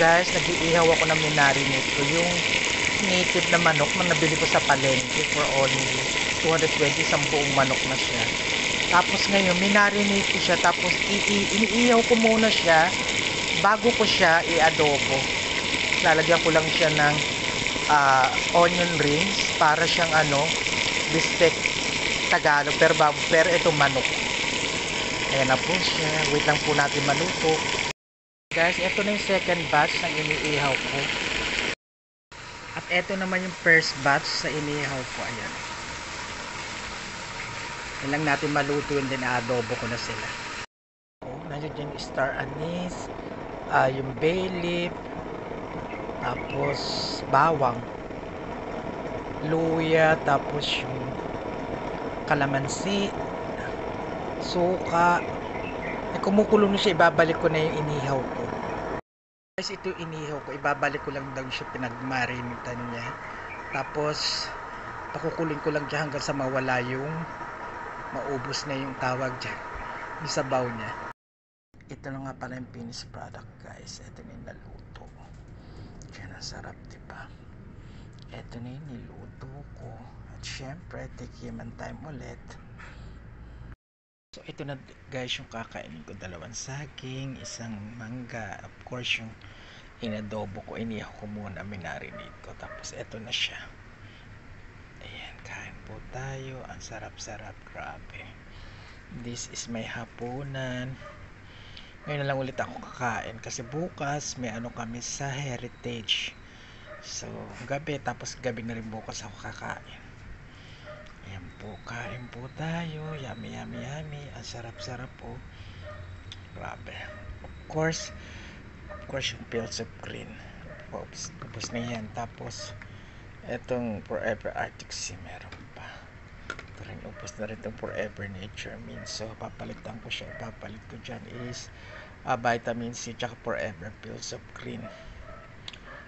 Guys, nag-iihaw ako ng minarinate ko. Yung native na manok na nabili ko sa palengke for only 220, isang buong manok na siya. Tapos ngayon, minarinate ko siya. Tapos iniihaw ko muna siya bago ko siya i-adobo. Lalagyan ko lang siya ng onion rings para siyang bistek Tagalog. Pero ito manok. Ayan na po siya. Wait lang po natin maluto. Guys, ito na yung second batch ng iniihaw ko. At ito naman yung first batch sa iniihaw ko. Ayan. Yan lang natin maluto yun, din adobo ko na sila. Nandiyan yung star anise, yung bay leaf, tapos bawang, luya, tapos yung kalamansi, suka. Kumukulo na siya, ibabalik ko na yung inihaw ko. Guys, ito yung inihaw ko, ibabalik ko lang daw siya, pinagmarinitan niya. Tapos pakukulin ko lang siya hanggang sa mawala yung maubos na yung tawag dyan, yung sabaw niya. Ito na nga pala yung finished product, guys. Ito na yung naluto. Diyan, ang sarap, diba? Ito na yung niluto ko. At syempre, tikiman time ulit. So ito na guys yung kakainin ko, dalawang saging, isang mangga, of course yung inadobo ko, inihaw ko muna, minarinate ko, tapos ito na siya. Ayan, kain po tayo, ang sarap-sarap, grabe. This is my hapunan. Ngayon na lang ulit ako kakain kasi bukas may kami sa Heritage. So gabi, tapos gabi na rin bukas ako kakain. Ayan po, kain po tayo. Yummy, yummy, yummy. Ang sarap-sarap po. Grabe. Of course yung Pills of Green. Tapos na yan. Tapos, etong Forever Arctic Sea meron pa. Ito rin, upos na rin itong Forever Nature Mint. So, papalitan ko siya. Papalit ko dyan is Vitamin C tsaka Forever Pills of Green.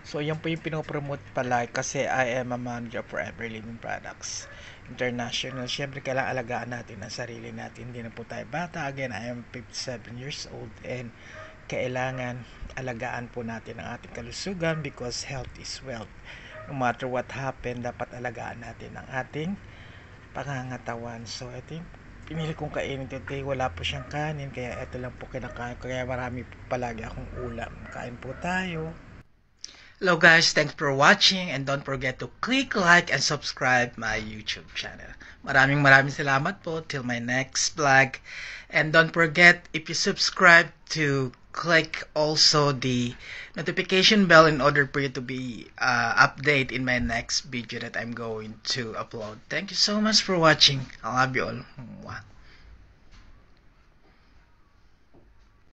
So, yan po yung pinopromote pala kasi I am a manager of Forever Living Products International. Siyempre, kailangan alagaan natin ang sarili natin. Hindi na po tayo bata. Again, I am 57 years old and kailangan alagaan po natin ang ating kalusugan because health is wealth. No matter what happen, dapat alagaan natin ang ating pangangatawan. So, ito yung pinili kong kainin today. Wala po siyang kanin, kaya ito lang po kinakain. Kaya marami po palagi akong ulam. Kain po tayo. Hello guys, thanks for watching and don't forget to click like and subscribe my YouTube channel. Maraming salamat po till my next vlog. And don't forget, if you subscribe, to click also the notification bell in order for you to be updated in my next video that I'm going to upload. Thank you so much for watching. I love you all. Mwah.